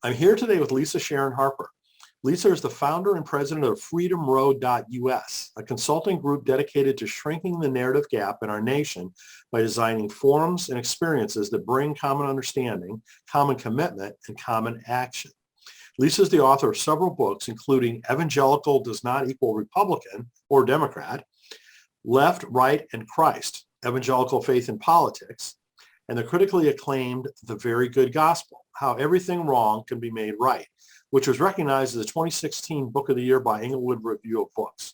I'm here today with Lisa Sharon Harper. Lisa is the founder and president of freedomroad.us, a consulting group dedicated to shrinking the narrative gap in our nation by designing forums and experiences that bring common understanding, common commitment, and common action. Lisa is the author of several books, including Evangelical Does Not Equal Republican or Democrat, Left, Right, and Christ, Evangelical Faith in Politics, and the critically acclaimed The Very Good Gospel, How Everything Wrong Can Be Made Right, which was recognized as the 2016 Book of the Year by Englewood Review of Books.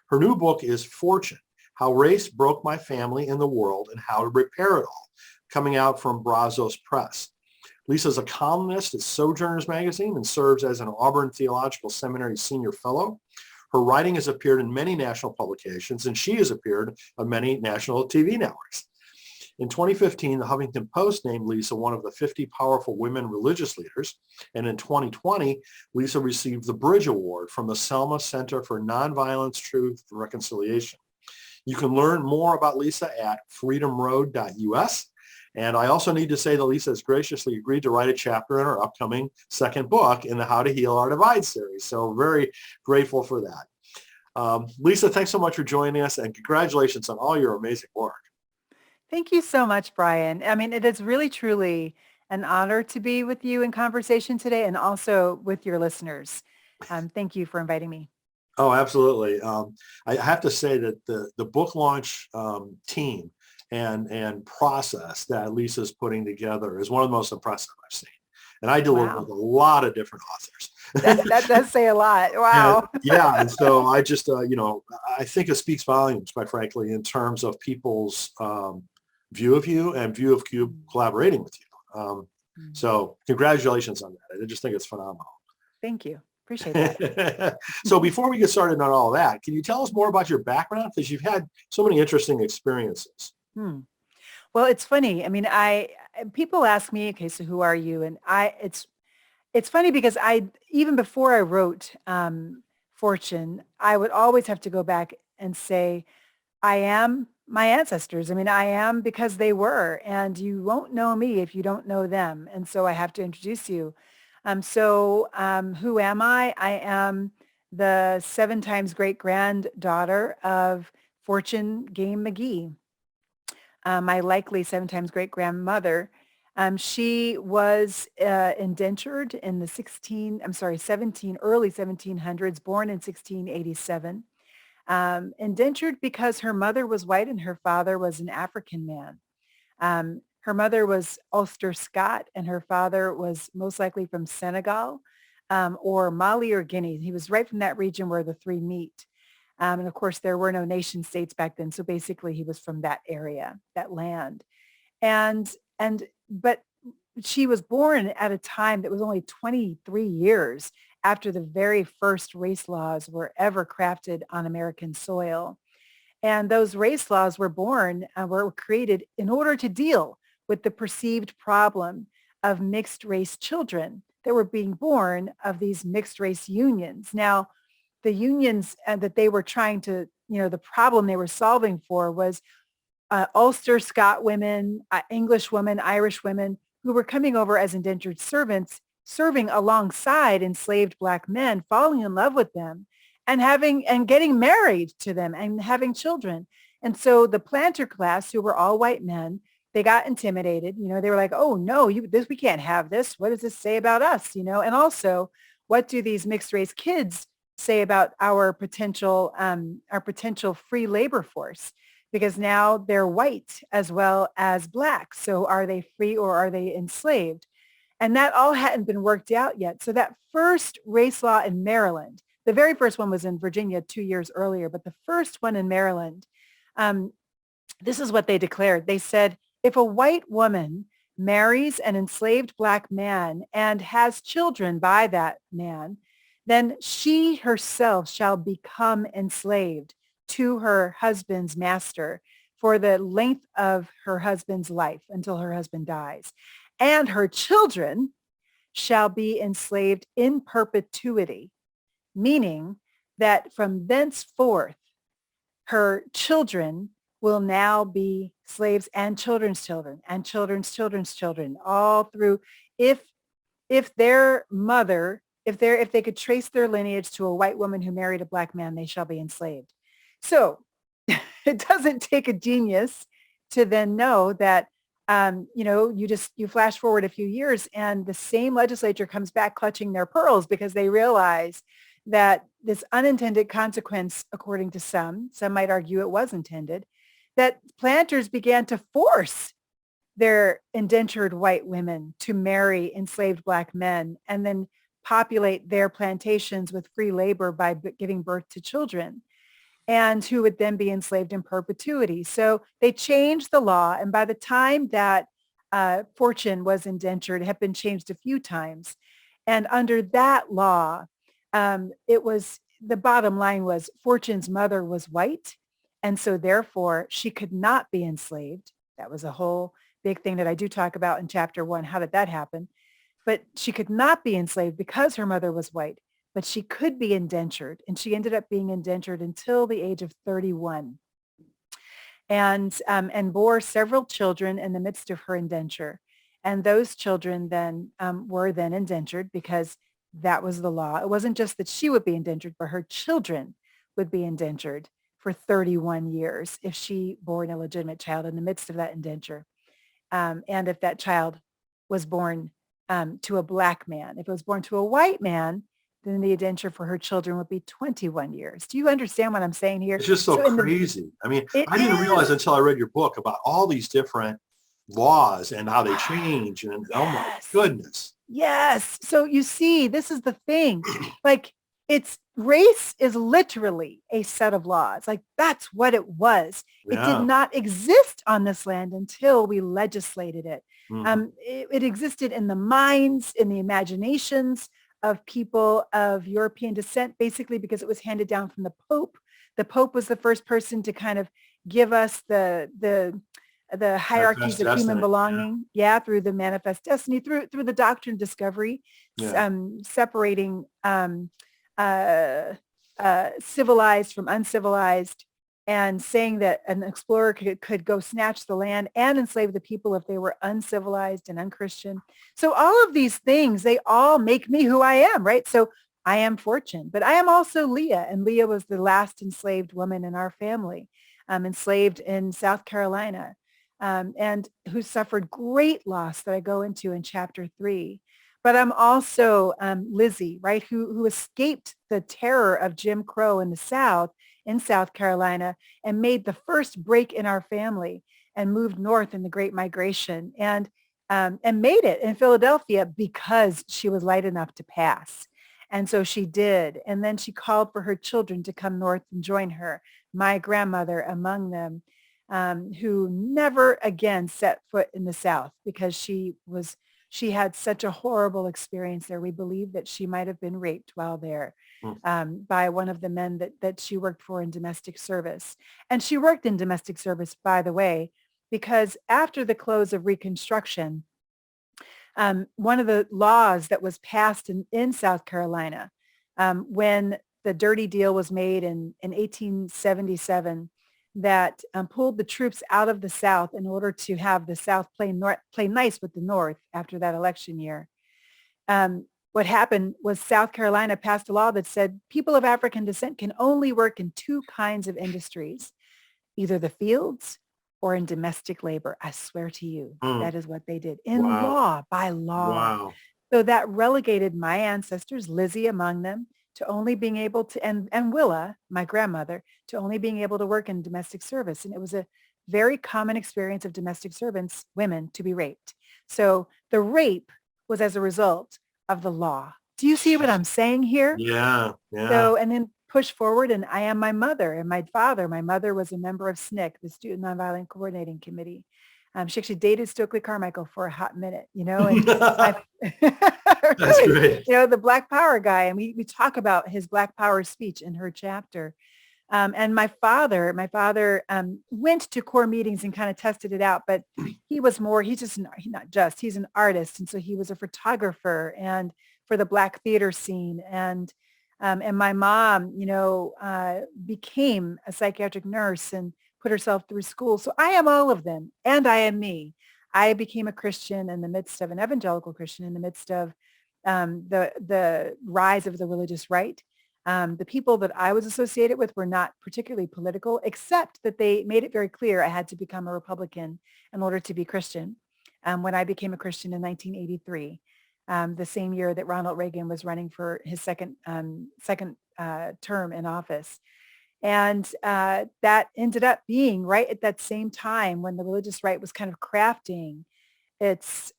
Her new book is Fortune, How Race Broke My Family and the World and How to Repair It All, coming out from Brazos Press. Lisa is a columnist at Sojourners Magazine and serves as an Auburn Theological Seminary Senior Fellow. Her writing has appeared in many national publications, and she has appeared on many national TV networks. In 2015, the Huffington Post named Lisa one of the 50 powerful women religious leaders. And in 2020, Lisa received the Bridge Award from the Selma Center for Nonviolence, Truth, and Reconciliation. You can learn more about Lisa at freedomroad.us. And I also need to say that Lisa has graciously agreed to write a chapter in her upcoming second book in the How to Heal Our Divide series. So very grateful for that. Lisa, thanks so much for joining us, and congratulations on all your amazing work. Thank you so much, Brian. I mean, it is really, truly an honor to be with you in conversation today and also with your listeners. Thank you for inviting me. Oh, absolutely. I have to say that the book launch team and process that Lisa's putting together is one of the most impressive I've seen. And I deal with a lot of different authors. That does say a lot. Wow. And so I just, I think it speaks volumes, quite frankly, in terms of people's view of you and view of Cube collaborating with you. So congratulations on that. I just think it's phenomenal. Thank you. Appreciate that. So before we get started on all that, can you tell us more about your background? Because you've had so many interesting experiences. Well, it's funny. I mean, people ask me, okay, so who are you? And it's funny because even before I wrote Fortune, I would always have to go back and say, I am my ancestors. I mean, I am because they were, and you won't know me if you don't know them. And so I have to introduce you. Who am I? I am the 7 times great granddaughter of Fortune Game McGee. My likely 7 times great grandmother. She was indentured in the early 1700s, born in 1687. Indentured because her mother was white and her father was an African man. Her mother was Ulster Scot and her father was most likely from Senegal or Mali or Guinea. He was right from that region where the three meet. And of course, there were no nation states back then. So basically, he was from that area, that land. But she was born at a time that was only 23 years after the very first race laws were ever crafted on American soil. And those race laws were created in order to deal with the perceived problem of mixed race children that were being born of these mixed race unions. Now, the unions that they were trying to, the problem they were solving for was Ulster Scot women, English women, Irish women who were coming over as indentured servants, serving alongside enslaved Black men, falling in love with them and getting married to them and having children. And so the planter class, who were all white men, they got intimidated. They were like, oh, no, we can't have this. What does this say about us? And also, what do these mixed race kids say about our potential free labor force? Because now they're white as well as Black. So are they free or are they enslaved? And that all hadn't been worked out yet. So that first race law in Maryland, the very first one was in Virginia 2 years earlier, but the first one in Maryland, this is what they declared. They said, if a white woman marries an enslaved Black man and has children by that man, then she herself shall become enslaved to her husband's master for the length of her husband's life until her husband dies. And her children shall be enslaved in perpetuity, meaning that from thenceforth, her children will now be slaves and children's children and children's children's children, all through. If if their mother, if they could trace their lineage to a white woman who married a black man, they shall be enslaved. So it doesn't take a genius to then know that, you flash forward a few years and the same legislature comes back clutching their pearls because they realize that this unintended consequence, according to some might argue it was intended, that planters began to force their indentured white women to marry enslaved black men and then populate their plantations with free labor by giving birth to children and who would then be enslaved in perpetuity. So they changed the law. And by the time that fortune was indentured, it had been changed a few times. And under that law, it was the bottom line was fortune's mother was white. And so therefore she could not be enslaved. That was a whole big thing that I do talk about in chapter 1. How did that happen? But she could not be enslaved because her mother was white, but she could be indentured. And she ended up being indentured until the age of 31 and bore several children in the midst of her indenture. And those children then were then indentured because that was the law. It wasn't just that she would be indentured, but her children would be indentured for 31 years if she bore an illegitimate child in the midst of that indenture. And if that child was born to a black man. If it was born to a white man, then the indenture for her children would be 21 years. Do you understand what I'm saying here? It's just so crazy. I mean, I didn't realize until I read your book about all these different laws and how they change. And oh my goodness. Yes. So you see, this is the thing. Like race is literally a set of laws. Like that's what it was. Yeah. It did not exist on this land until we legislated it. Mm-hmm. It existed in the minds, in the imaginations of people of European descent, basically because it was handed down from the Pope. The Pope was the first person to kind of give us the hierarchies of human belonging, through the manifest destiny, through the doctrine of discovery, separating civilized from uncivilized, and saying that an explorer could go snatch the land and enslave the people if they were uncivilized and unchristian. So all of these things, they all make me who I am, right? So I am Fortune, but I am also Leah, and Leah was the last enslaved woman in our family, enslaved in South Carolina, and who suffered great loss that I go into in chapter 3. But I'm also Lizzie, right, who escaped the terror of Jim Crow in the South, in South Carolina, and made the first break in our family and moved north in the Great Migration and made it in Philadelphia because she was light enough to pass. And so she did. And then she called for her children to come north and join her, my grandmother among them, who never again set foot in the South because she had such a horrible experience there. We believe that she might have been raped while there by one of the men that she worked for in domestic service. And she worked in domestic service, by the way, because after the close of Reconstruction, one of the laws that was passed in South Carolina when the dirty deal was made in 1877 that pulled the troops out of the South in order to have the South play nice with the North after that election year. What happened was South Carolina passed a law that said people of African descent can only work in 2 kinds of industries, either the fields or in domestic labor. I swear to you, that is what they did by law. Wow. So that relegated my ancestors, Lizzie among them, to only being able to, and Willa, my grandmother, to only being able to work in domestic service. And it was a very common experience of domestic servants, women, to be raped. So the rape was as a result of the law. Do you see what I'm saying here? Yeah. So, and then push forward, and I am my mother and my father. My mother was a member of SNCC, the Student Nonviolent Coordinating Committee. She actually dated Stokely Carmichael for a hot minute, And That's great. The Black Power guy. And we talk about his Black Power speech in her chapter. And my father went to core meetings and kind of tested it out, but he's an artist. And so he was a photographer and for the Black theater scene. And my mom, became a psychiatric nurse and put herself through school. So I am all of them, and I am me. I became a Christian in the midst of an evangelical Christian in the midst of the rise of the religious right. The people that I was associated with were not particularly political, except that they made it very clear I had to become a Republican in order to be Christian. When I became a Christian in 1983, the same year that Ronald Reagan was running for his second term in office. And that ended up being right at that same time when the religious right was kind of its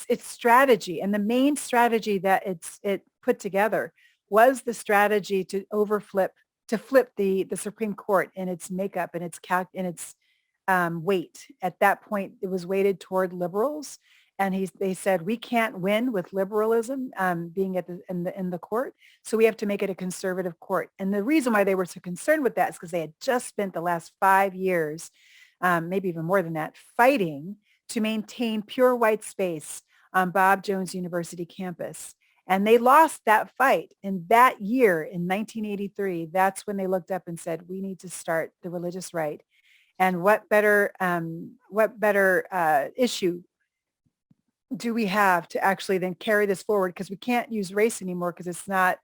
its strategy. And the main strategy that it put together was the strategy to flip the Supreme Court in its makeup and its weight. At that point, it was weighted toward liberals. And they said, we can't win with liberalism being in the court. So we have to make it a conservative court. And the reason why they were so concerned with that is because they had just spent the last 5 years, maybe even more than that, fighting to maintain pure white space on Bob Jones University campus. And they lost that fight. And that year in 1983, that's when they looked up and said, we need to start the religious right. And what better issue do we have to actually then carry this forward? Because we can't use race anymore because it's not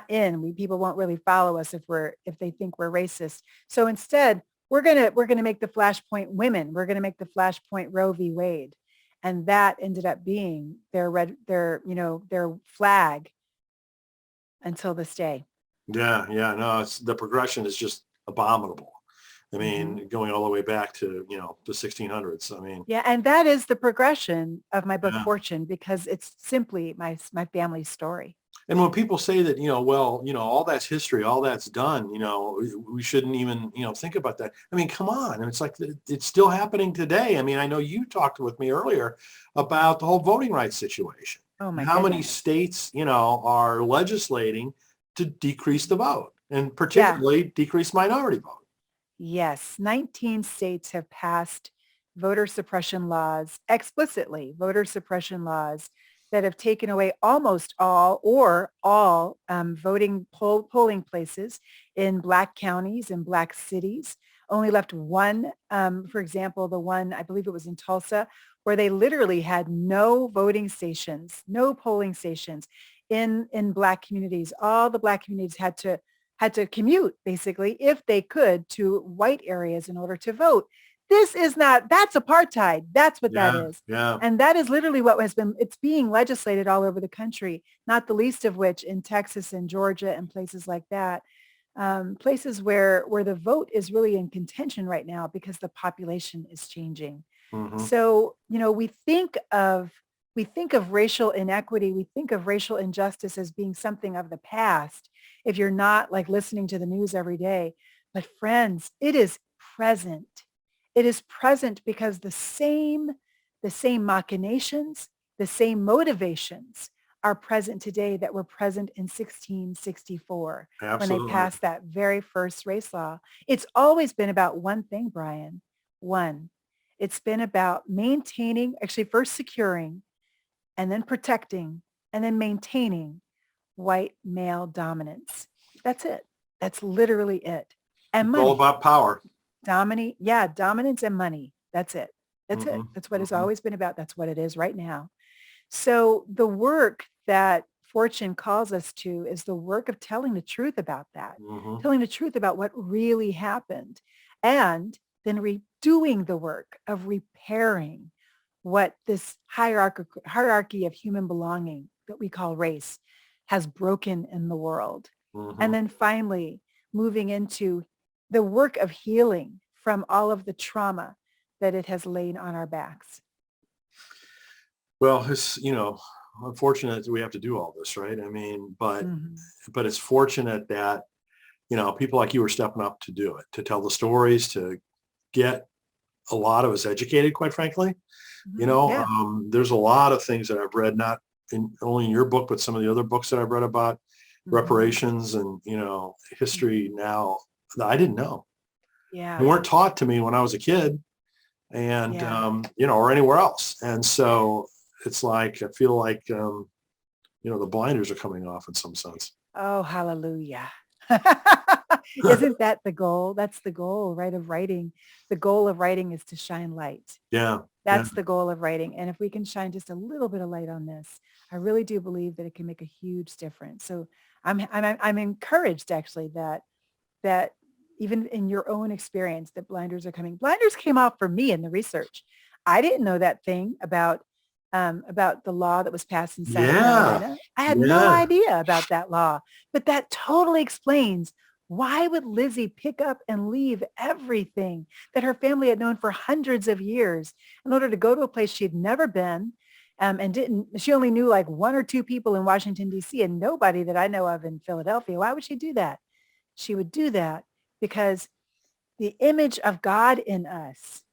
in. People won't really follow us if they think we're racist. So instead, we're gonna make the flashpoint women. We're gonna make the flashpoint Roe v. Wade, and that ended up being their flag until this day. Yeah, yeah, no, the progression is just abominable. I mean, going all the way back to, the 1600s. I mean, Yeah, and that is the progression of my book yeah. Fortune, because it's simply my family's story. And when people say that, well, all that's history, all that's done, we shouldn't even, think about that. I mean, come on. And it's like, it's still happening today. I mean, I know you talked with me earlier about the whole voting rights situation. Oh my How many goodness. states, are legislating to decrease the vote, and Yeah. particularly decrease minority vote. Yes, 19 states have passed voter suppression laws, explicitly voter suppression laws that have taken away almost all or all polling places in Black counties and Black cities. Only left one, for example, the one, I believe it was in Tulsa, where they literally had no voting stations, no polling stations in Black communities. All the Black communities had to commute basically, if they could, to white areas in order to vote. That's apartheid. That's what that Yeah, is. yeah. And that is literally it's being legislated all over the country, not the least of which in Texas and Georgia and places like that. Places where the vote is really in contention right now because the population is changing. Mm-hmm. So, we think of racial inequity, we think of racial injustice as being something of the past if you're not like listening to the news every day. But friends, it is present. It is present because the same machinations, the same motivations are present today that were present in 1664 when they Absolutely. passed that very first race law. It's always been about one thing, Brian. One. It's been about maintaining, actually first securing, and then protecting, and then maintaining white male dominance. That's it. That's literally it. And It's all money. about power. Dominance and money. That's it. That's it. Mm-hmm. That's what it's Mm-hmm. always been about. That's what it is right now. So the work that Fortune calls us to is the work of telling the truth about that, Mm-hmm. telling the truth about what really happened, and then redoing the work of repairing what this hierarchy of human belonging that we call race has broken in the world. Mm-hmm. And then finally moving into the work of healing from all of the trauma that it has laid on our backs. Well, it's, unfortunate that we have to do all this, right? I mean, but it's fortunate that, people like you are stepping up to do it, to tell the stories, to get a lot of us educated, quite frankly. Yeah. There's a lot of things that I've read, not only in your book, but some of the other books that I've read about reparations and, history now that I didn't know. Yeah. They weren't taught to me when I was a kid and, or anywhere else. And so it's like, I feel like, the blinders are coming off in some sense. Oh, hallelujah. Isn't that the goal? That's the goal, right, of writing. The goal of writing is to shine light. Yeah. Yeah. That's the goal of writing. And if we can shine just a little bit of light on this, I really do believe that it can make a huge difference. So I'm encouraged actually that even in your own experience that blinders are coming. Blinders came off for me in the research. I didn't know that thing about the law that was passed in South Yeah. Carolina. I had no Yeah. idea about that law, but that totally explains why would Lizzie pick up and leave everything that her family had known for hundreds of years in order to go to a place she'd never been and she only knew like one or two people in Washington, D.C. and nobody that I know of in Philadelphia. Why would she do that? She would do that because the image of God in us,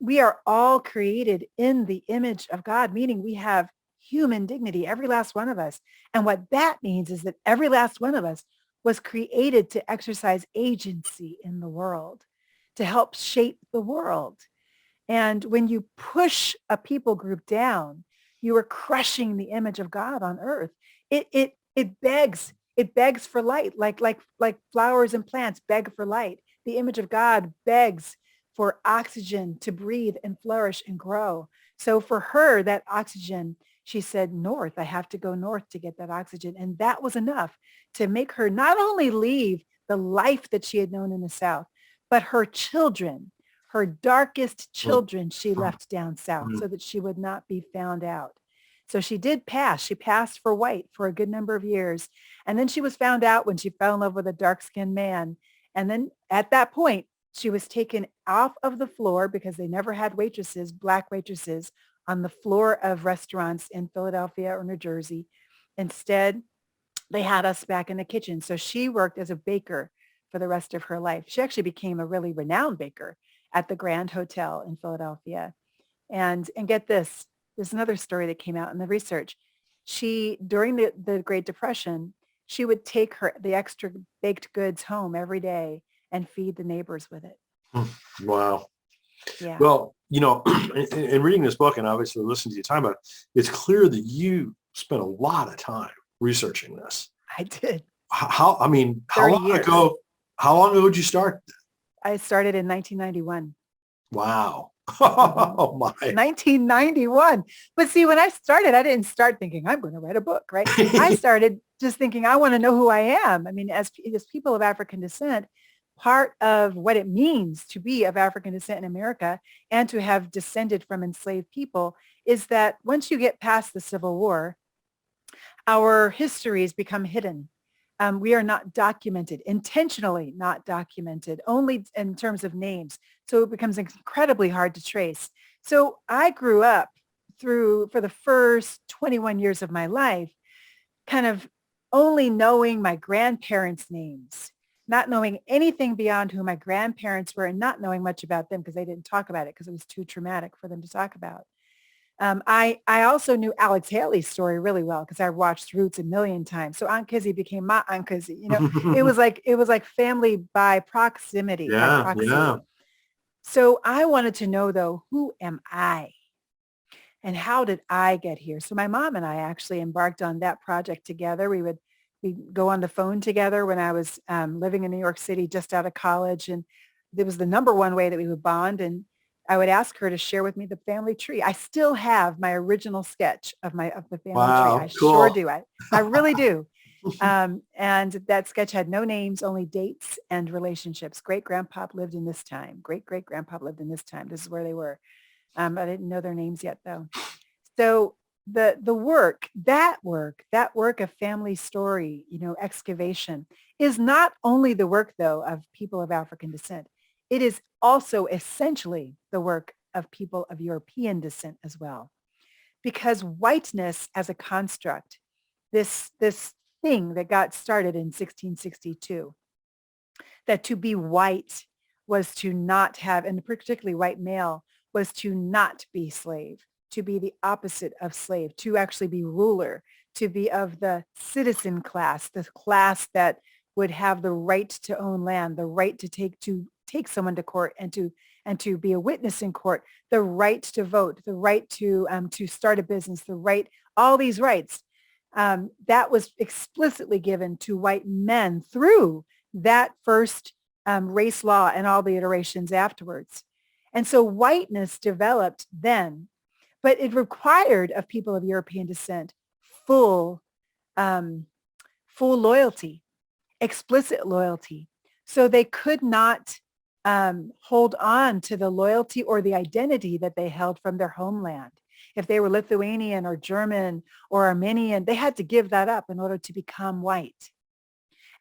we are all created in the image of God, meaning we have human dignity, every last one of us. And what that means is that every last one of us was created to exercise agency in the world, to help shape the world. And when you push a people group down, you are crushing the image of God on earth. It begs for light, like flowers and plants beg for light. The image of God begs for oxygen to breathe and flourish and grow. So for her, that oxygen, she said, north, I have to go north to get that oxygen. And that was enough to make her not only leave the life that she had known in the South, but her children, her darkest Mm, children, she mm, left down south mm. so that she would not be found out. So she did pass. She passed for white for a good number of years. And then she was found out when she fell in love with a dark-skinned man. And then at that point, she was taken off of the floor because they never had waitresses, black waitresses, on the floor of restaurants in Philadelphia or New Jersey. Instead, they had us back in the kitchen. So she worked as a baker for the rest of her life. She actually became a really renowned baker at the Grand Hotel in Philadelphia. And get this, there's another story that came out in the research. She, during the Great Depression, she would take the extra baked goods home every day and feed the neighbors with it. Mm. Wow. Yeah, Well, in reading this book and obviously listening to you talk about it, it's clear that you spent a lot of time researching this. I did. I mean, 30 years. how long ago did you start? I started in 1991. Wow. Mhm. Oh my. 1991. But see, when I started, I didn't start thinking I'm going to write a book, right? I started just thinking I want to know who I am. I mean, as people of African descent, part of what it means to be of African descent in America and to have descended from enslaved people is that once you get past the Civil War, our histories become hidden. We are not documented, intentionally not documented, only in terms of names. So it becomes incredibly hard to trace. So I grew up for the first 21 years of my life, kind of only knowing my grandparents' names, not knowing anything beyond who my grandparents were and not knowing much about them because they didn't talk about it because it was too traumatic for them to talk about. I also knew Alex Haley's story really well because I watched Roots a million times. So Aunt Kizzy became my Aunt Kizzy. It was like family by proximity, by Yeah, proxy. yeah. So I wanted to know though, who am I? And how did I get here? So my mom and I actually embarked on that project together. We'd go on the phone together when I was living in New York City, just out of college. And it was the number one way that we would bond. And I would ask her to share with me the family tree. I still have my original sketch of the family tree. I Wow. sure Cool. do. I really do. And that sketch had no names, only dates and relationships. Great grandpa lived in this time. Great great grandpa lived in this time. This is where they were. I didn't know their names yet though. So the work of family story, excavation is not only the work though of people of African descent. It is also essentially the work of people of European descent as well. Because whiteness as a construct, this thing that got started in 1662, that to be white was to not have, and particularly white male, was to not be slave, to be the opposite of slave, to actually be ruler, to be of the citizen class, the class that would have the right to own land, the right to take someone to court and to be a witness in court, the right to vote, the right to start a business, the right, all these rights. That was explicitly given to white men through that first race law and all the iterations afterwards. And so whiteness developed then, but it required of people of European descent full, um, full loyalty, explicit loyalty. So they could not hold on to the loyalty or the identity that they held from their homeland. If they were Lithuanian or German or Armenian, they had to give that up in order to become white.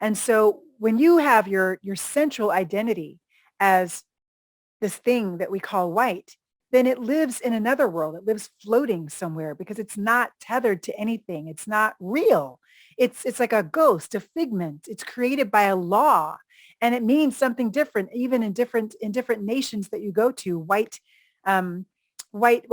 And so when you have your central identity as this thing that we call white, then it lives in another world. It lives floating somewhere because it's not tethered to anything. It's not real. It's like a ghost, a figment. It's created by a law, and it means something different, even in different nations that you go to. Um, white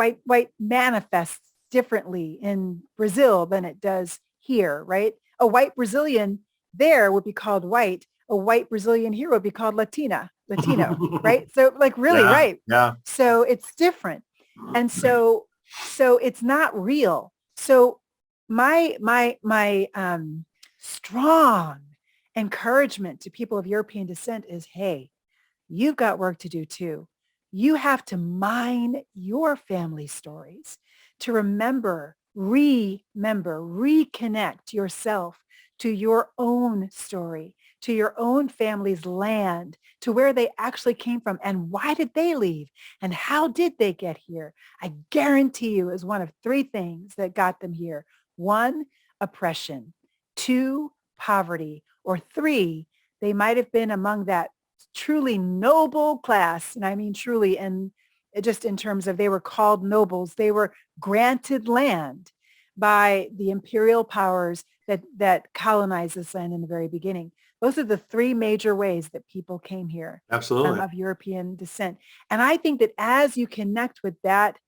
manifests differently in Brazil than it does here, right? A white Brazilian there would be called white. A white Brazilian here would be called Latino, right? So like really, Yeah, right. yeah. So it's different. And so it's not real. So my strong encouragement to people of European descent is, hey, you've got work to do too. You have to mine your family stories to reconnect yourself to your own story, to your own family's land, to where they actually came from and why did they leave and how did they get here? I guarantee you is one of three things that got them here. One, oppression. Two, poverty. Or three, they might have been among that truly noble class. And I mean truly, and just in terms of they were called nobles, they were granted land by the imperial powers that colonized this land in the very beginning. Those are the three major ways that people came here Absolutely. of European descent. And I think that as you connect with that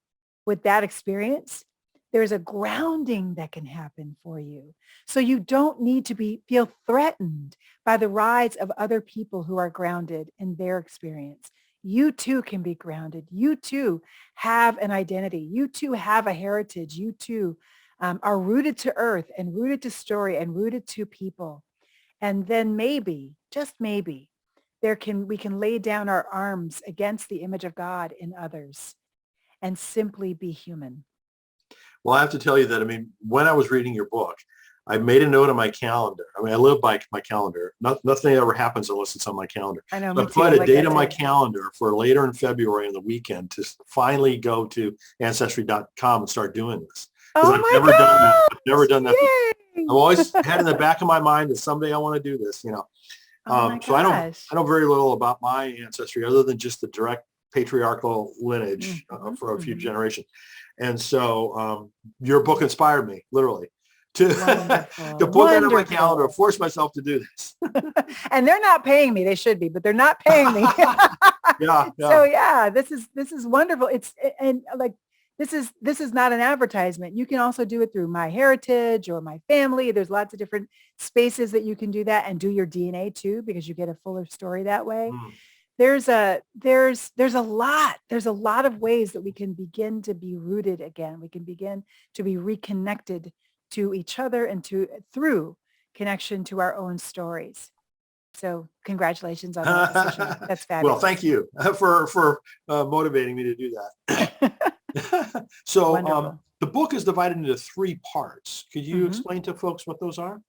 experience, there's a grounding that can happen for you. So you don't need to feel threatened by the rise of other people who are grounded in their experience. You too can be grounded. You too have an identity. You too have a heritage. You too are rooted to earth and rooted to story and rooted to people. And then maybe, just maybe, we can lay down our arms against the image of God in others and simply be human. Well, I have to tell you that, I mean, when I was reading your book, I made a note on my calendar. I mean, I live by my calendar. Nothing ever happens unless it's on my calendar. I know, So I me too. put I a like date that on my too. calendar for later in February on the weekend to finally go to ancestry.com and start doing this. Because Oh my I've never done that before. gosh! I've always had in the back of my mind that someday I want to do this, you know. Oh my So gosh. I know very little about my ancestry other than just the direct patriarchal lineage Mhm, for a few mhm. generations. And so your book inspired me literally to to Wonderful. put that on my calendar, Wonderful. force myself to do this. And they're not paying me. They should be, but they're not paying me. Yeah, yeah. So yeah, this is wonderful. It's and like this is not an advertisement. You can also do it through My Heritage or My Family. There's lots of different spaces that you can do that and do your DNA too, because you get a fuller story that way. Mm. There's a lot of ways that we can begin to be rooted again. We can begin to be reconnected to each other and through connection to our own stories. So congratulations on that decision. That's Well, fabulous. thank you for motivating me to do that. So Wonderful. the book is divided into three parts. Could you Mhm. explain to folks what those are?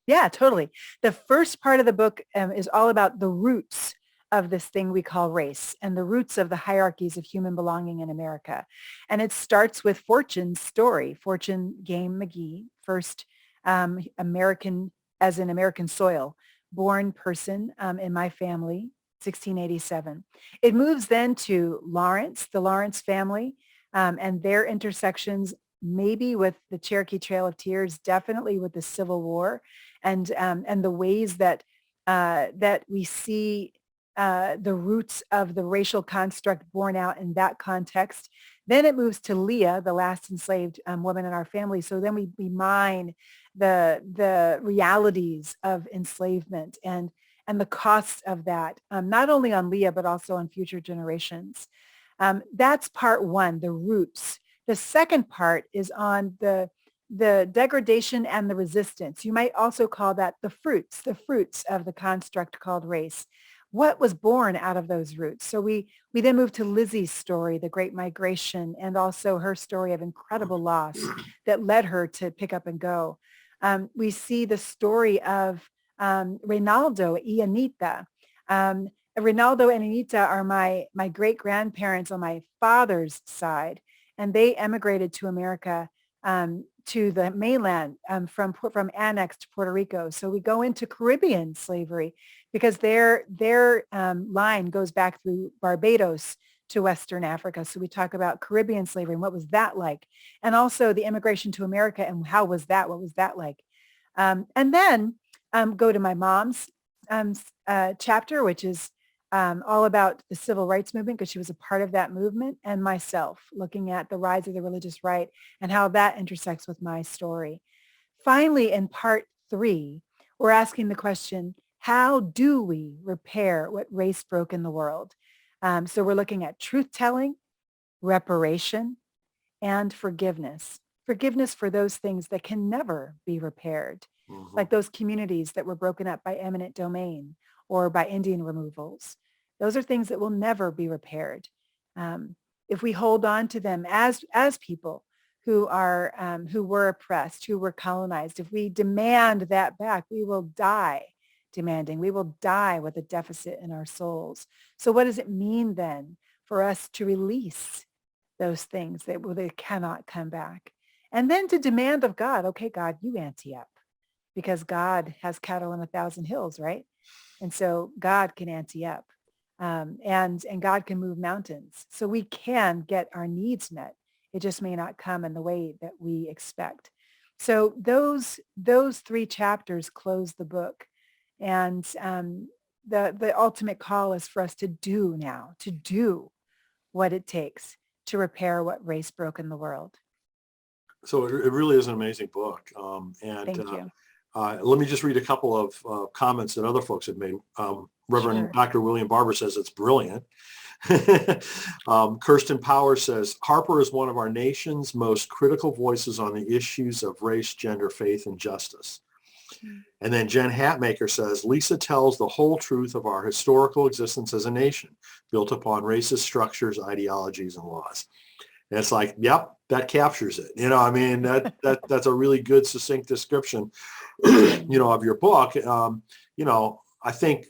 Yeah, totally. The first part of the book is all about the roots of this thing we call race and the roots of the hierarchies of human belonging in America. And it starts with Fortune's story. Fortune Game McGee, first American, as in American soil, born person in my family, 1687. It moves then to Lawrence, the Lawrence family, and their intersections, maybe with the Cherokee Trail of Tears, definitely with the Civil War, and the ways that that we see the roots of the racial construct borne out in that context. Then it moves to Leah, the last enslaved woman in our family. So then we mine the realities of enslavement and the costs of that, not only on Leah, but also on future generations. That's part one, the roots. The second part is on the degradation and the resistance. You might also call that the fruits of the construct called race. what was born out of those roots. So we then moved to Lizzie's story, the Great Migration, and also her story of incredible loss that led her to pick up and go. We see the story of Reynaldo y Anita. Um, Reynaldo and Anita are my great grandparents on my father's side, and they emigrated to America, to the mainland, from annexed Puerto Rico. So we go into Caribbean slavery because their line goes back through Barbados to Western Africa. So we talk about Caribbean slavery and what was that like, and also the immigration to America and how was that? What was that like? And then go to my mom's chapter, which is all about the civil rights movement because she was a part of that movement, and myself looking at the rise of the religious right and how that intersects with my story. Finally, in part 3, we're asking the question, how do we repair what race broke in the world? So we're looking at truth-telling, reparation, and forgiveness. Forgiveness for those things that can never be repaired, Mhm. like those communities that were broken up by eminent domain or by Indian removals. Those are things that will never be repaired. Um, if we hold on to them as people who were oppressed, who were colonized, if we demand that back, we will die demanding. We will die with a deficit in our souls. So what does it mean then for us to release those things that well, they cannot come back? And then to demand of God, okay, God, you ante up because God has cattle on 1,000 hills, right? And so God can ante up, and God can move mountains. So we can get our needs met. It just may not come in the way that we expect. So those 3 chapters close the book, and the ultimate call is for us to do now, to do what it takes to repair what race broke in the world. So it really is an amazing book. And Thank you. let me just read a couple of comments that other folks have made. Reverend Sure. Dr. William Barber says it's brilliant. Kirsten Power says, Harper is one of our nation's most critical voices on the issues of race, gender, faith, and justice. Mm. And then Jen Hatmaker says, Lisa tells the whole truth of our historical existence as a nation, built upon racist structures, ideologies, and laws. And it's like, yep, that captures it. I mean, that's a really good, succinct description, of your book. I think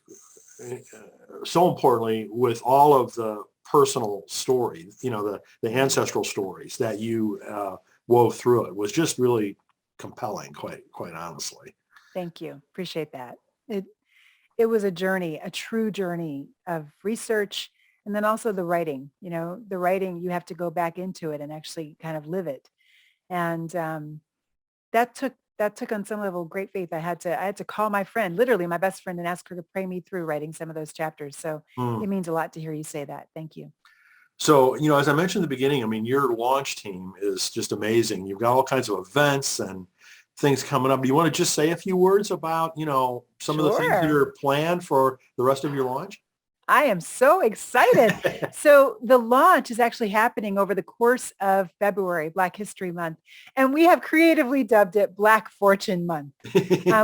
so importantly, with all of the personal stories, the ancestral stories that you wove through it was just really compelling, quite honestly. Thank you. Appreciate that. It was a journey, a true journey of research, and then also the writing. The writing, you have to go back into it and actually kind of live it. And that took on some level great faith. I had to call my friend, literally my best friend, and ask her to pray me through writing some of those chapters. So Mm. it means a lot to hear you say that. Thank you. So, as I mentioned in the beginning, I mean, your launch team is just amazing. You've got all kinds of events and things coming up. Do you want to just say a few words about, some of the things that Sure. are planned for the rest of your launch? I am so excited. So the launch is actually happening over the course of February, Black History Month, and we have creatively dubbed it Black Fortune Month.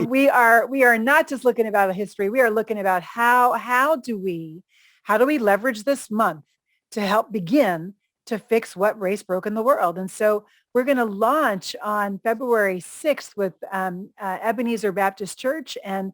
We are not just looking about a history. We are looking about how do we leverage this month to help begin to fix what race broke in the world. And so we're going to launch on February 6th with Ebenezer Baptist Church and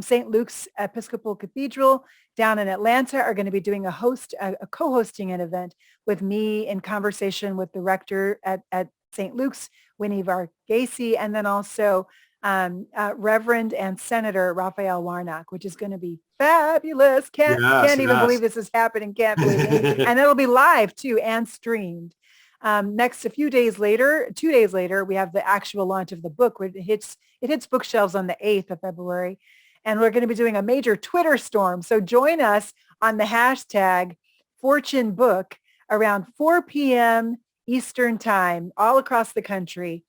St. Luke's Episcopal Cathedral down in Atlanta are going to be doing a co-hosting an event with me in conversation with the rector at St. Luke's, Winnie Varghese, and then also Reverend and Senator Raphael Warnock, which is going to be fabulous. Can't Yes, can't even yes. believe this is happening. Can't believe it. And it'll be live too and streamed. Next, a few days later, 2 days later, we have the actual launch of the book. Where it hits bookshelves on the 8th of February. And we're going to be doing a major Twitter storm. So join us on the hashtag Fortune Book around 4 p.m. Eastern time all across the country.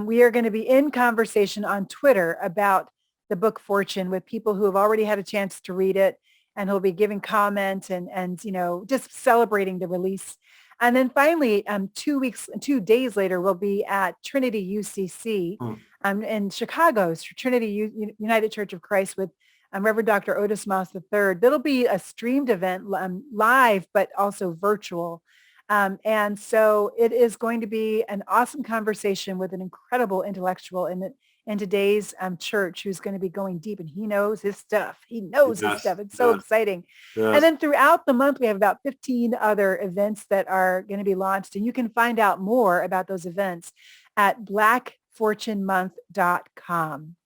We are going to be in conversation on Twitter about the book Fortune with people who have already had a chance to read it and who'll be giving comments and just celebrating the release. And then finally, 2 days later, we'll be at Trinity UCC Mm. in Chicago, Trinity United Church of Christ with Reverend Dr. Otis Moss III. That'll be a streamed event, live, but also virtual. And so it is going to be an awesome conversation with an incredible intellectual in today's church who's going to be going deep, and he knows his stuff. He knows his Yes. stuff. It's so exciting. And Yes. then throughout the month, we have about 15 other events that are going to be launched, and you can find out more about those events at blackfortunemonth.com.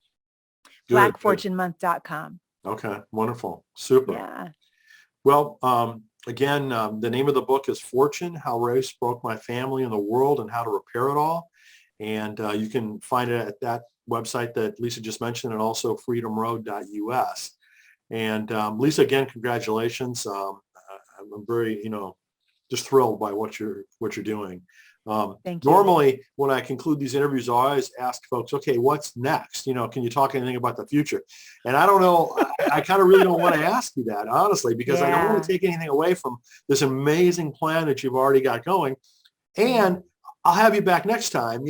Good. blackfortunemonth.com. Okay. Wonderful. Super. Yeah. Well, again, the name of the book is Fortune, How Race Broke My Family and the World and How to Repair It All. And you can find it at that website that Lisa just mentioned, and also freedomroad.us. And Lisa, again, congratulations. I'm very, just thrilled by what you're doing. Thank you. Normally, when I conclude these interviews, I always ask folks, okay, what's next? Can you talk anything about the future? And I don't know, I kind of really don't want to ask you that, honestly, because I don't want to take anything away from this amazing plan that you've already got going. And I'll have you back next time,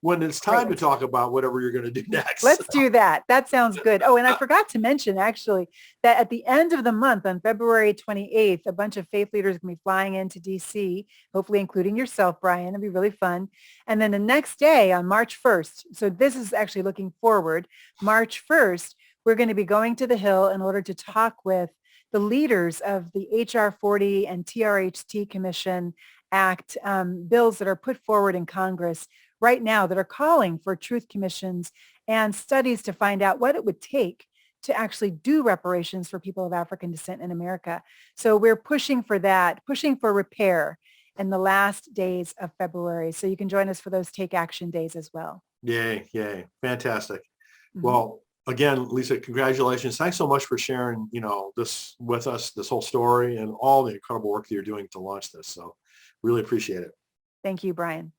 when it's time to talk about whatever you're going to do next. Let's do that. That sounds good. Oh, and I forgot to mention, actually, that at the end of the month, on February 28th, a bunch of faith leaders are going to be flying into D.C., hopefully including yourself, Brian. It'll be really fun. And then the next day, on March 1st, so this is actually looking forward, March 1st, we're going to be going to the Hill in order to talk with the leaders of the H.R. 40 and TRHT Commission Act bills that are put forward in Congress right now that are calling for truth commissions and studies to find out what it would take to actually do reparations for people of African descent in America. So we're pushing for that, pushing for repair in the last days of February. So you can join us for those Take Action Days as well. Yay, yay. Fantastic. Mm-hmm. Well, again, Lisa, congratulations. Thanks so much for sharing, this with us, this whole story, and all the incredible work that you're doing to launch this. So really appreciate it. Thank you, Brian.